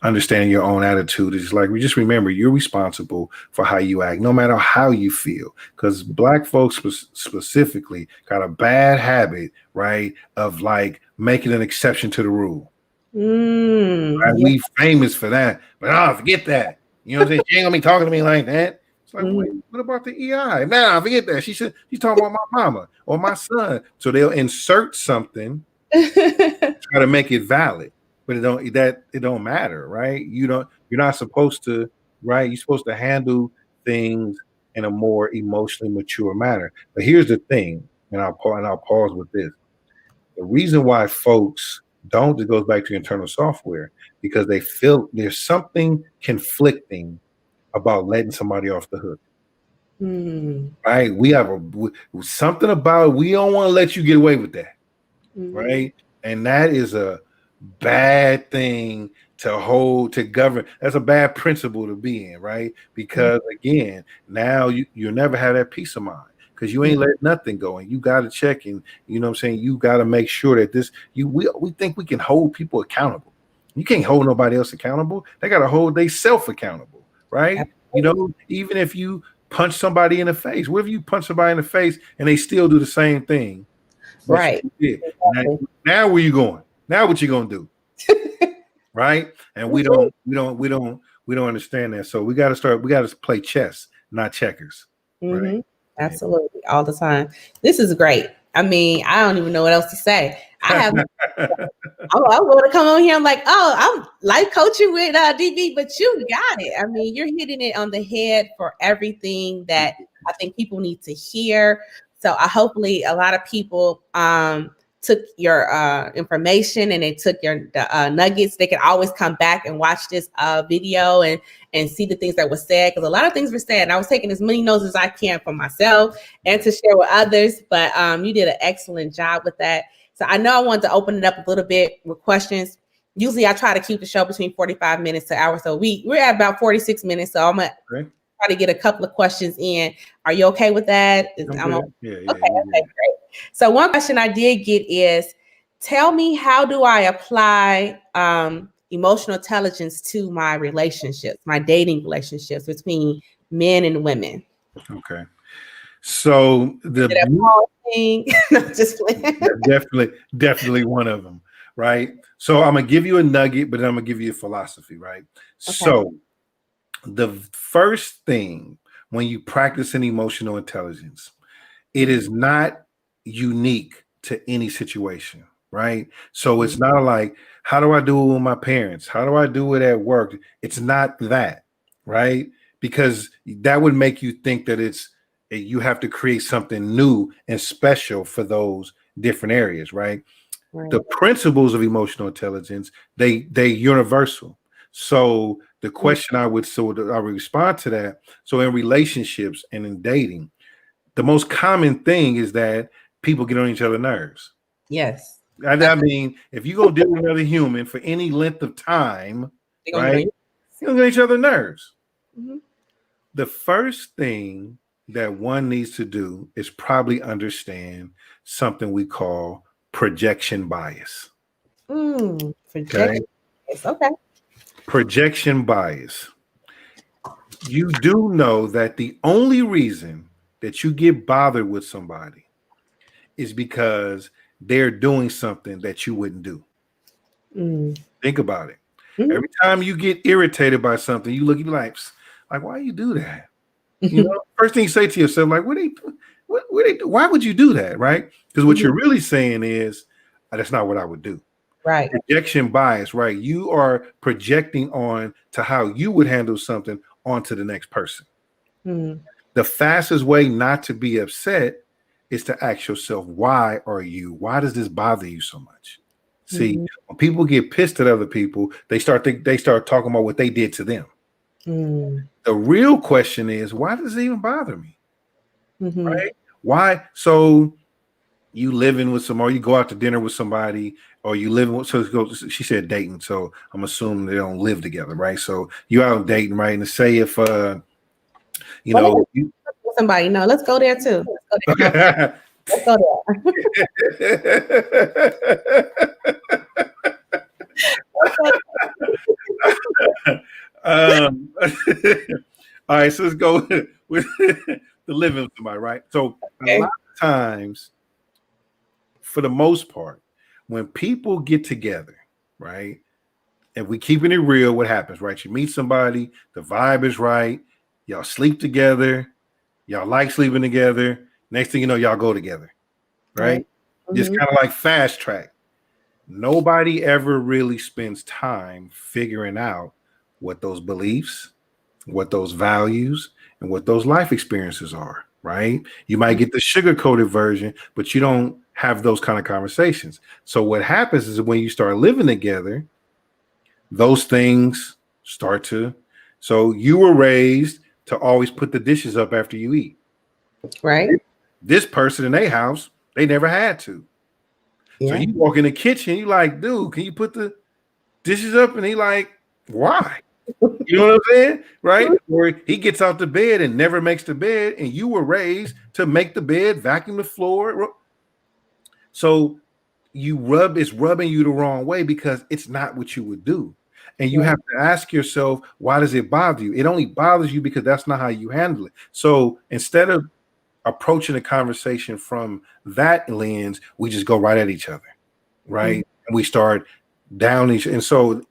understanding your own attitude is like, we just remember you're responsible for how you act, no matter how you feel. Because Black folks specifically got a bad habit, right, of like making an exception to the rule. Right? We famous for that, but forget that. You know what I'm saying? She ain't gonna be talking to me like that. It's like, wait, what about the EI? Nah, forget that. She's talking about my mama or my son. So they'll insert something, try to make it valid, but it don't matter, right? You're not supposed to, right? You're supposed to handle things in a more emotionally mature manner. But here's the thing, and I'll pause with this. The reason why folks don't, it goes back to internal software, because they feel there's something conflicting about letting somebody off the hook. Right? We have something about, we don't want to let you get away with that. Right? And that is a bad thing to govern. That's a bad principle to be in, right? Because again, now you'll never have that peace of mind, because you ain't let nothing go, and you got to check, and you know what I'm saying, you got to make sure that we think we can hold people accountable. You can't hold nobody else accountable. They got to hold themselves accountable, right? Even if you punch somebody in the face, what if you punch somebody in the face and they still do the same thing? Right. Now where you going? Now what you gonna do? Right? And we don't understand that. So we got to play chess, not checkers. Right? Absolutely, all the time. This is great. I mean, I don't even know what else to say. I have. I want to come on here. I'm like, oh, I'm life coaching with DB, but you got it. I mean, you're hitting it on the head for everything that I think people need to hear. So hopefully a lot of people took your information and they took your nuggets. They can always come back and watch this video and see the things that were said, because a lot of things were said. And I was taking as many notes as I can for myself and to share with others. But you did an excellent job with that. So I know I wanted to open it up a little bit with questions. Usually I try to keep the show between 45 minutes to an hour. So we're at about 46 minutes. So I'm going to try to get a couple of questions in. Are you okay with that? Okay, great. So one question I did get is, tell me, how do I apply emotional intelligence to my relationships, my dating relationships between men and women? Okay. So just definitely one of them, right? So I'm gonna give you a nugget, but I'm gonna give you a philosophy, right? Okay. So the first thing when you practice an emotional intelligence, it is not unique to any situation, right? So it's not like, how do I do it with my parents? How do I do it at work? It's not that, right? Because that would make you think that you have to create something new and special for those different areas, right? The principles of emotional intelligence, they universal. So the question I would respond to that. So in relationships and in dating, the most common thing is that people get on each other's nerves. Yes. I mean, if you go deal with another human for any length of time, right, you're gonna get each other's nerves. Mm-hmm. The first thing that one needs to do is probably understand something we call projection bias. Projection bias. Okay. Projection bias. You do know that the only reason that you get bothered with somebody is because they're doing something that you wouldn't do. Think about it. Every time you get irritated by something, you look, you like, why you do that? You know, first thing you say to yourself, like, what they do? Why would you do that? Right? Because what you're really saying is, that's not what I would do. Right. Projection bias, right? You are projecting on to how you would handle something onto the next person. The fastest way not to be upset is to ask yourself, why does this bother you so much? See, when people get pissed at other people, they start talking about what they did to them. The real question is, why does it even bother me? Right? Why? So you living with somebody, or you go out to dinner with somebody, or you live with, she said dating, so I'm assuming they don't live together, right? So you out dating, right? And say if somebody, no, let's go there too. Let's go there. All right, so let's go with the living with somebody, right? So a lot of times, for the most part, when people get together, right, and we keeping it real, what happens, right? You meet somebody, the vibe is right, y'all sleep together, y'all like sleeping together. Next thing you know, y'all go together, right? Just kind of like fast track. Nobody ever really spends time figuring out what those beliefs, what those values, and what those life experiences are, right? You might get the sugar-coated version, but you don't have those kind of conversations. So what happens is when you start living together, those things start to, so you were raised to always put the dishes up after you eat. Right. This person in their house, they never had to. Yeah. So you walk in the kitchen, you like, dude, can you put the dishes up? And he like, why? You know what I'm saying? Right? Or he gets out the bed and never makes the bed, and you were raised to make the bed, vacuum the floor. So it's rubbing you the wrong way because it's not what you would do. And you have to ask yourself, why does it bother you? It only bothers you because that's not how you handle it. So instead of approaching a conversation from that lens, we just go right at each other, right? And we start down each. And so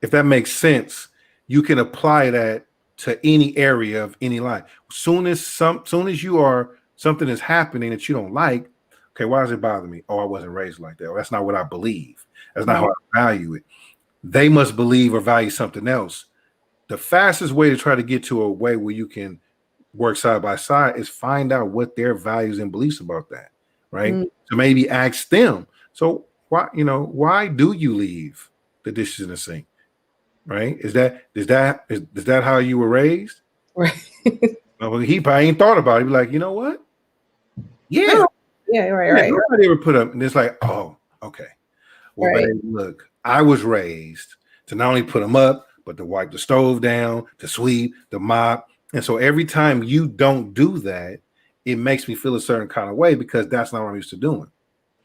if that makes sense, you can apply that to any area of any life. Soon as something is happening that you don't like, Okay, why does it bother me? Oh, I wasn't raised like that. Or that's not what I believe. That's not Right. how I value it. They must believe or value something else. The fastest way to try to get to a way where you can work side by side is find out what their values and beliefs about that, right? Mm. So maybe ask them. So why do you leave the dishes in the sink? Right? Is that how you were raised? Right. Well, he probably ain't thought about it. Be like, you know what? Yeah, Oh, yeah, right, yeah. right, Nobody ever put up, and it's like, oh, okay. Well, right. babe, look, I was raised to not only put them up, but to wipe the stove down, to sweep, to mop. And so every time you don't do that, it makes me feel a certain kind of way because that's not what I'm used to doing.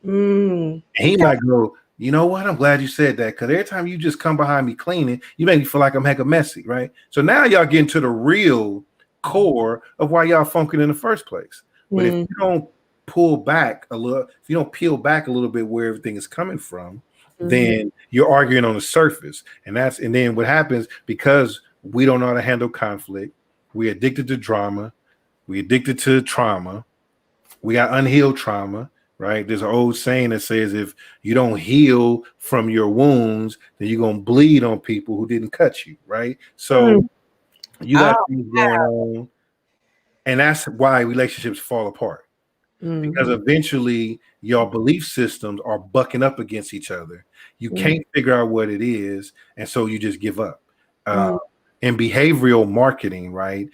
And he Okay. might go, you know what? I'm glad you said that because every time you just come behind me cleaning, you make me feel like I'm hecka messy, right? So now y'all getting to the real core of why y'all funking in the first place. But if Mm. you don't pull back a little, if you don't peel back a little bit where everything is coming from, then you're arguing on the surface. And then what happens because we don't know how to handle conflict, we're addicted to drama, we're addicted to trauma, we got unhealed trauma, right? There's an old saying that says if you don't heal from your wounds, then you're gonna bleed on people who didn't cut you, right? So Mm. you got Oh, things going on, and that's why relationships fall apart because mhm. eventually your belief systems are bucking up against each other. You Mm. can't figure out what it is, and so you just give up. Uh, Mm. in behavioral marketing, right?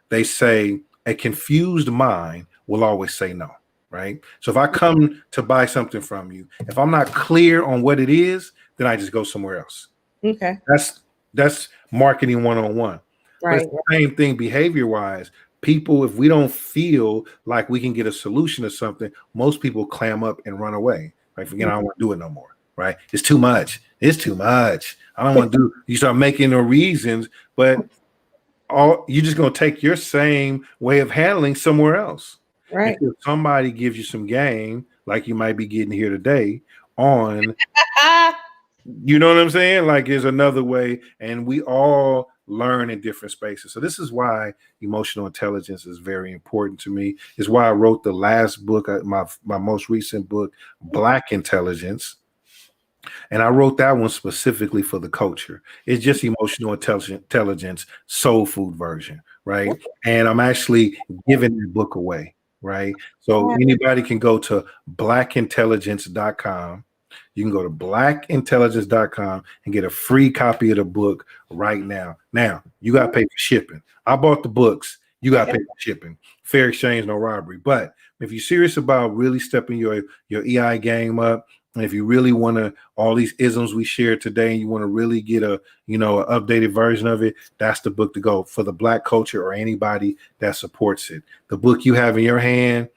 They say a confused mind will always say no, right? So if I come to buy something from you, if I'm not clear on what it is, then I just go somewhere else. Okay. That's marketing 101. But it's Right. the same thing behavior wise. People, if we don't feel like we can get a solution to something, most people clam up and run away. Like, forget, I don't want to do it no more. Right? It's too much. It's too much. I don't want to do. You start making the reasons, but all you're just gonna take your same way of handling somewhere else. Right. Until somebody gives you some game, like you might be getting here today, on Ah. you know what I'm saying? Like there's another way, and we all learn in different spaces. So this is why emotional intelligence is very important to me. Is why I wrote the last book, my most recent book, Black Intelligence, and I wrote that one specifically for the culture. It's just emotional intelligence, soul food version, right? And I'm actually giving the book away, right? So anybody can go to blackintelligence.com. You can go to blackintelligence.com and get a free copy of the book right now. Now, you got to pay for shipping. I bought the books. You got to pay for shipping. Fair exchange, no robbery. But if you're serious about really stepping your EI game up, and if you really want to, all these isms we shared today, and you want to really get an updated version of it, that's the book to go for the Black culture or anybody that supports it. The book you have in your hand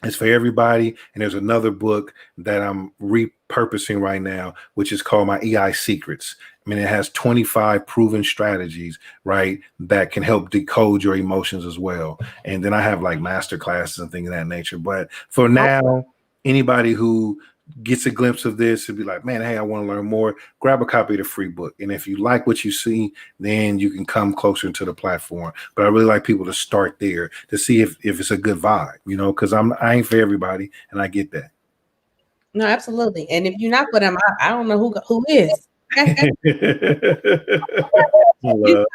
is for everybody. And there's another book that I'm repurposing right now, which is called my EI Secrets. I mean, it has 25 proven strategies, right, that can help decode your emotions as well. And then I have like master classes and things of that nature. But for now, anybody who gets a glimpse of this and be like, man, hey, I want to learn more, grab a copy of the free book. And if you like what you see, then you can come closer into the platform. But I really like people to start there to see if it's a good vibe, because I ain't for everybody, and I get that. No, absolutely. And if you're not for them, I don't know who is. You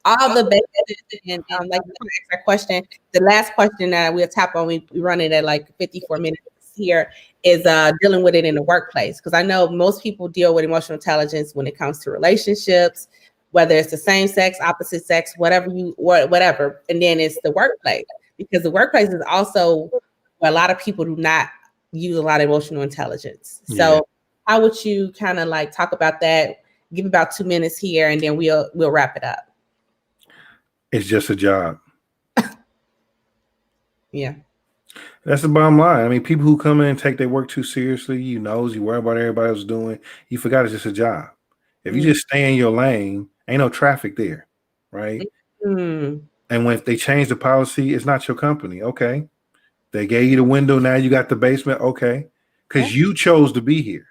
all the bases and like you asked that question. The last question that we'll tap on, we run it at like 54 minutes here, is dealing with it in the workplace. Because I know most people deal with emotional intelligence when it comes to relationships, whether it's the same sex, opposite sex, whatever. And then it's the workplace, because the workplace is also where a lot of people do not use a lot of emotional intelligence. So how would you kind of like talk about that? Give about 2 minutes here, and then we'll wrap it up. It's just a job. Yeah. That's the bottom line. I mean, people who come in and take their work too seriously, you worry about everybody else doing, you forgot it's just a job. If you just stay in your lane, ain't no traffic there, right? Mm. And if they change the policy, it's not your company. Okay. They gave you the window, now you got the basement. Okay. Because you chose to be here.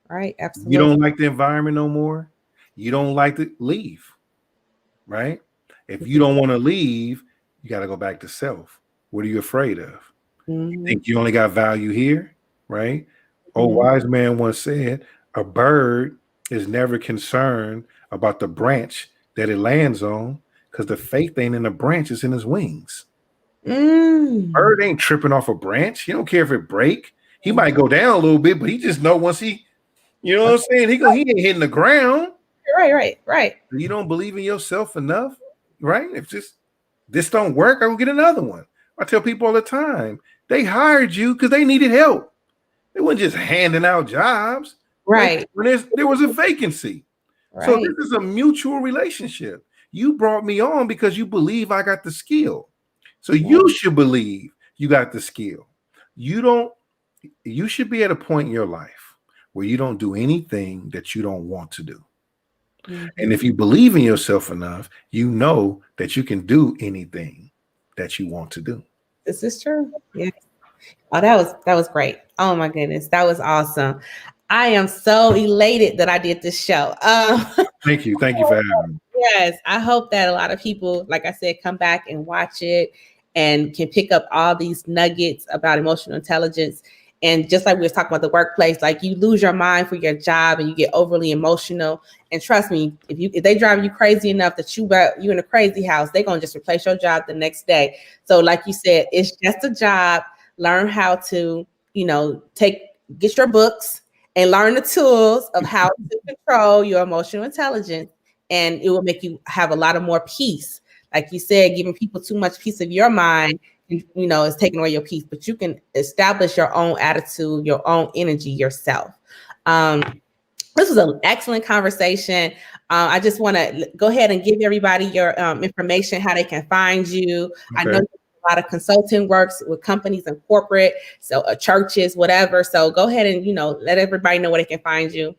Right. You Absolutely. don't like the environment no more. You don't like to leave, right? If you don't want to leave, you got to go back to self. What are you afraid of? Mhm. Think you only got value here, right? Old Mhm. wise man once said, a bird is never concerned about the branch that it lands on because the faith ain't in the branch, it's in his wings. Mm. Bird ain't tripping off a branch. He don't care if it break. He might go down a little bit, but he just know once he, you know what I'm saying? He ain't hitting the ground. Right. You don't believe in yourself enough, right? If this don't work, I will get another one. I tell people all the time, they hired you because they needed help. They weren't just handing out jobs. Right. When there was a vacancy. So Right. this is a mutual relationship. You brought me on because you believe I got the skill. So you should believe you got the skill. You should be at a point in your life where you don't do anything that you don't want to do. And if you believe in yourself enough, you know that you can do anything that you want to do. This is true. Yeah. Oh, that was great. Oh my goodness, that was awesome. I am so elated that I did this show. Thank you. Thank you for having me. Yes, I hope that a lot of people, like I said, come back and watch it and can pick up all these nuggets about emotional intelligence. And just like we was talking about the workplace, like you lose your mind for your job and you get overly emotional. And trust me, if they drive you crazy enough that you in a crazy house, they're gonna just replace your job the next day. So, like you said, it's just a job. Learn how to, get your books and learn the tools of how to control your emotional intelligence, and it will make you have a lot of more peace. Like you said, giving people too much peace of your mind, is taking away your peace, but you can establish your own attitude, your own energy yourself. This was an excellent conversation. I just want to go ahead and give everybody your information, how they can find you. Okay. I know a lot of consulting works with companies and corporate, so churches, whatever. So go ahead and, let everybody know where they can find you.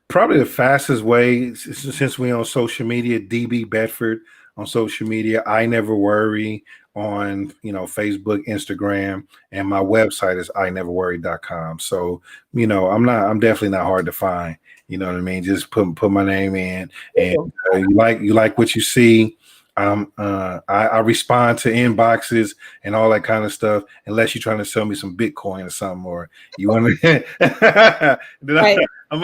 Probably the fastest way, since we're on social media, DB Bedford on social media. I Never Worry on, Facebook, Instagram, and my website is ineverworry.com. So, I'm definitely not hard to find. You know what I mean? Just put my name in, and you like what you see. I respond to inboxes and all that kind of stuff, unless you're trying to sell me some Bitcoin or something, or you want to. Right. I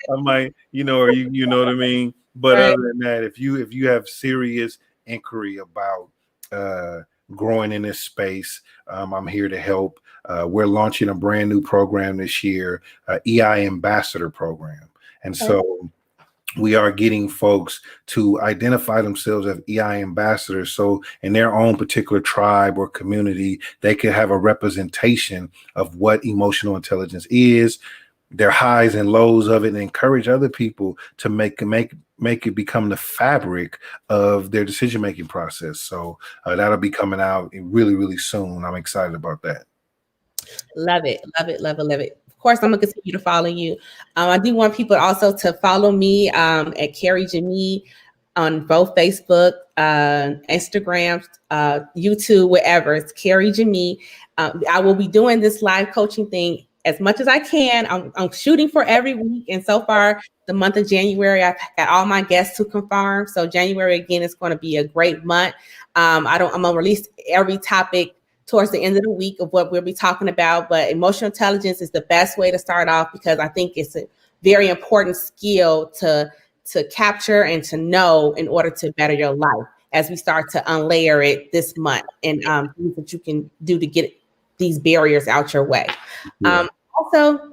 might, or you know what I mean. But right. Other than that, if you have serious inquiry about growing in this space, I'm here to help. We're launching a brand new program this year, EI Ambassador Program, and so we are getting folks to identify themselves as EI ambassadors. So in their own particular tribe or community, they could have a representation of what emotional intelligence is, their highs and lows of it, and encourage other people to make it become the fabric of their decision-making process. So that'll be coming out really, really soon. I'm excited about that. Love it. Of course, I'm gonna continue to follow you. I do want people also to follow me at Carrie Jemii on both Facebook, Instagram, YouTube, wherever. It's Carrie Jemii. I will be doing this live coaching thing as much as I can. I'm shooting for every week, and so far, the month of January, I've got all my guests to confirm. So January again is going to be a great month. I'm gonna release every topic towards the end of the week of what we'll be talking about, but emotional intelligence is the best way to start off because I think it's a very important skill to capture and to know in order to better your life as we start to unlayer it this month, and things that you can do to get these barriers out your way. Yeah. Also,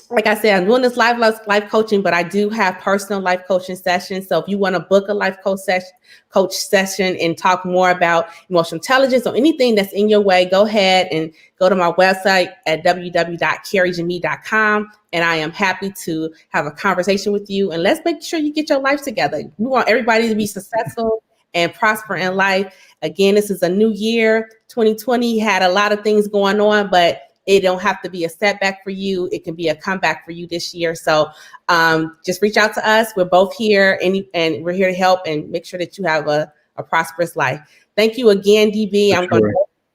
like I said, I'm doing this live coaching, but I do have personal life coaching sessions. So if you want to book a life coach session and talk more about emotional intelligence or anything that's in your way, go ahead and go to my website at www.carriejemii.com. And I am happy to have a conversation with you. And let's make sure you get your life together. We want everybody to be successful and prosper in life. Again, this is a new year. 2020 had a lot of things going on, but it don't have to be a setback for you. It can be a comeback for you this year. So just reach out to us. We're both here and we're here to help and make sure that you have a prosperous life. Thank you again, DB. I'm going to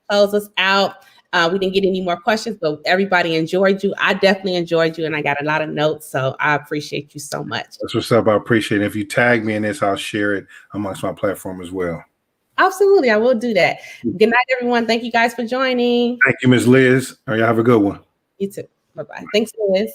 close us out. We didn't get any more questions, but everybody enjoyed you. I definitely enjoyed you, and I got a lot of notes. So I appreciate you so much. That's what's up. I appreciate it. If you tag me in this, I'll share it amongst my platform as well. Absolutely, I will do that. Good night, everyone. Thank you guys for joining. Thank you, Ms. Liz. All right, y'all have a good one. You too. Bye-bye. Thanks, Liz.